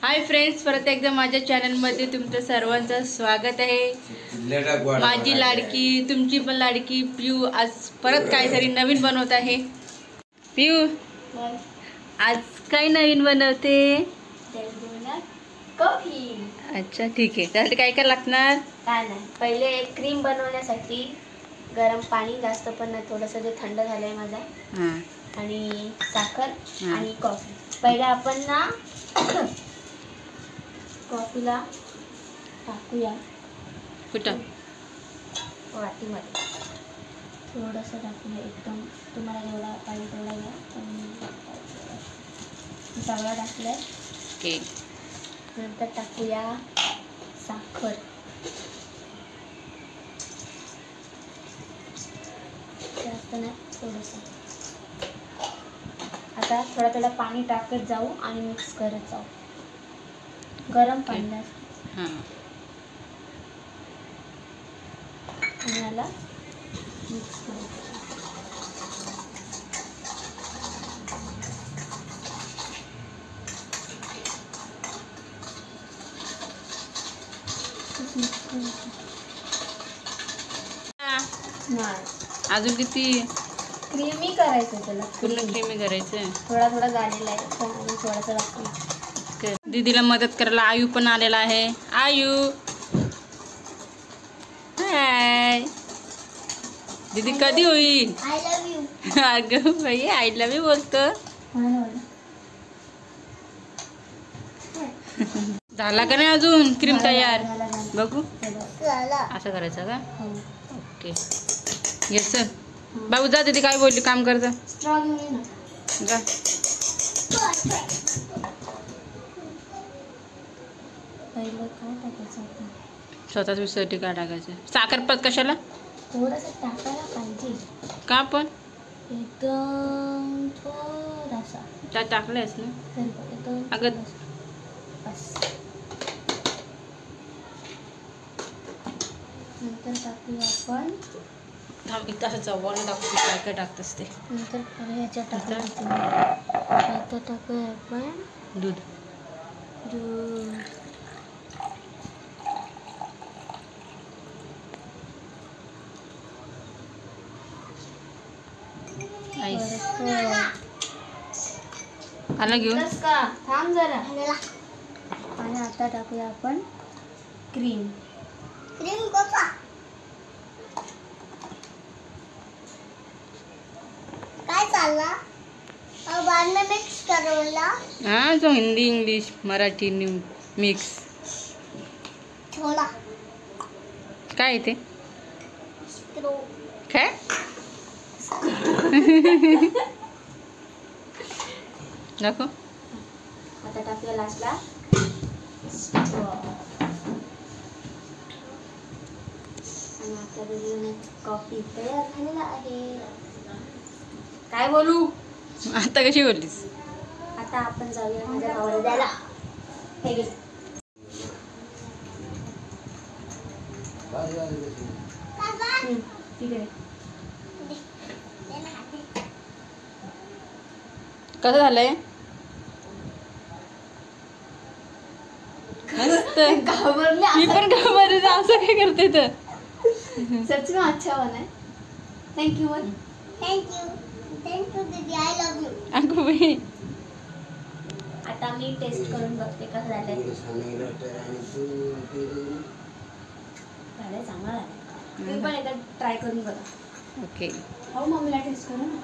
Hi friends, परत एकदा माझ्या चॅनलमध्ये तुमचं सर्वांचं स्वागत आहे। माझी लाडकी, तुमची पण लाडकी पिऊ आज परत काहीतरी नवीन बनवत आहे। पिऊ आज काय नवीन बनवते? कॉफी। अच्छा ठीक आहे, त्यासाठी काय काय लागणार? काय नाही, पहिले क्रीम बनवण्यासाठी गरम पाणी, जास्त पण नाही, थोडंसं जे थंड झालंय माझा, आणि साखर आणि कॉफी। पहिले आपण ना कॉफीला टाकूया कुठं? वाटीमध्ये थोडंसं टाकूया, एकदम तुम्हाला जेवढा पाहिजे तेवढा घ्या। सगळं टाकलंय, ओके। नंतर टाकूया साखर, जास्त नाही, थोडंसं। आता थोडा थोडा पाणी टाकत जाऊ आणि मिक्स करत जाऊ, गरम पाण्यात। आणि याला मिक्स करायचं। अजून किती क्रीमी करायचं, त्याला पूर्ण क्रीमी करायचं। थोडा थोडा झालेला आहे, आणि थोडासा बाकी। दीदीला मदत करायला आयू पण आलेला आहे। आयू हाय, दीदी कधी होईल? I love you. अगं बाई, आय लव्ह यू बोलतो। झाला का नाही अजून क्रीम तयार? बघू, असं करायचं का? ओके, येस बाबू जा, दीदी काय बोलली, काम करता जा। स्वतःच विसरती काय टाकायचं? साखरपत कशाला? थोडंसं टाकायला पाहिजे का पण? एकदम थोडासा त्यात टाकलंयस ना अगं। बस, नंतर टाकूया आपण, थांब इथं असं चव्हाण टाकतो, काय काय टाकतंस ते नंतर ह्याच्यात टाकूया, टाकूया आपण दूध। आला घेऊन का, थांब जरा। आणि आता टाकूया आपण क्रीम। क्रीम कसा काय चालला? बाद में मिक्स करोला। हाँ, जो हिंदी इंग्लिश मराठी मिक्स थोड़ा काय ते काय? दाखव। आता टाकूया लास्टला आणि आपल्या कॉफी तयार झालेला आहे। काय बोलू आता, कशी बोललीस? आता आपण जाऊया माझ्या भावाला द्यायला। हे घे। कसं झालंय? मस्त। मी पण घाबरले, असं काय करते तर? सच में अच्छा बना है। थैंक यू दीदी, आई लव यू। अगं बाई, आता मी टेस्ट करून बघते कसं झालंय। चांगला झालं, तुम्ही पण एकदा ट्राय करून बघा। ओके, हो मम्मीला टेस्ट करू ना।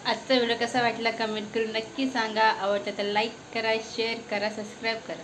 आजचा व्हिडिओ कसा वाटला कमेंट करून नक्की सांगा। आवडलं तर लाईक करा, शेअर करा, सबस्क्राईब करा।